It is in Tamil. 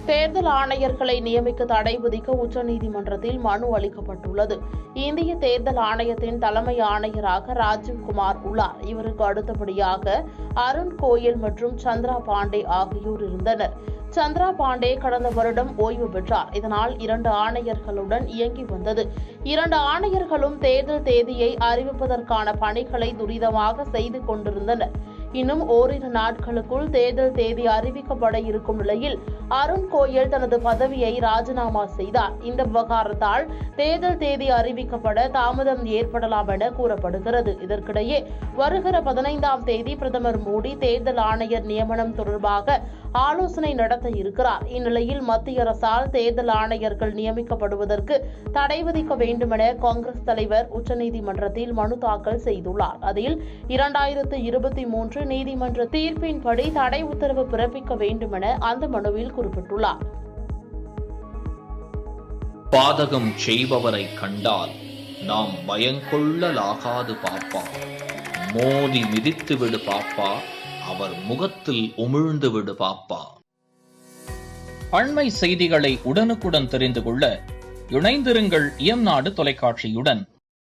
தேர்தல் ஆணையர்களை நியமிக்க தடை விதிக்க உச்சநீதிமன்றத்தில் மனு அளிக்கப்பட்டுள்ளது. இந்திய தேர்தல் ஆணையத்தின் தலைமை ஆணையராக ராஜீவ்குமார் உள்ளார். இவருக்கு அடுத்தபடியாக அருண் கோயல் மற்றும் சந்திரா பாண்டே ஆகியோர் இருந்தனர். சந்திரா பாண்டே கடந்த வருடம் ஓய்வு பெற்றார். இதனால் 2 ஆணையர்களுடன் இயங்கி வந்தது. 2 ஆணையர்களும் தேர்தல் தேதியை அறிவிப்பதற்கான பணிகளை துரிதமாக செய்து கொண்டிருந்தனர். இன்னும் ஓரிரு நாட்களுக்குள் தேர்தல் தேதி அறிவிக்கப்பட இருக்கும் நிலையில் அருண் கோயல் தனது பதவியை ராஜினாமா செய்தார். இந்த விவகாரத்தால் தேர்தல் தேதி அறிவிக்கப்பட தாமதம் ஏற்படலாம் என கூறப்படுகிறது. இதற்கிடையே வருகிற 15ஆம் தேதி பிரதமர் மோடி தேர்தல் ஆணையர் நியமனம் தொடர்பாக ஆலோசனை நடத்த இருக்கிறார். இந்நிலையில் மத்திய அரசால் தேர்தல் ஆணையர்கள் நியமிக்கப்படுவதற்கு தடை விதிக்க வேண்டும் என காங்கிரஸ் தலைவர் உச்சநீதிமன்றத்தில் மனு தாக்கல் செய்துள்ளார். அதில் 2023 நீதிமன்ற தீர்ப்பின்படி தடை உத்தரவு பிறப்பிக்க வேண்டும் என அந்த மனுவில் குறிப்பிட்டுள்ளார். பாதகம் செய்பவரை கண்டால் நாம் பயங்கொள்ளலாகாது பாப்பா, மோதி மிதித்து விடு பாப்பா, அவர் முகத்தில் உமிழ்ந்து விடு பாப்பா. அண்மை செய்திகளை உடனுக்குடன் தெரிந்து கொள்ள இணைந்திருங்கள் இயம்நாடு தொலைக்காட்சியுடன்.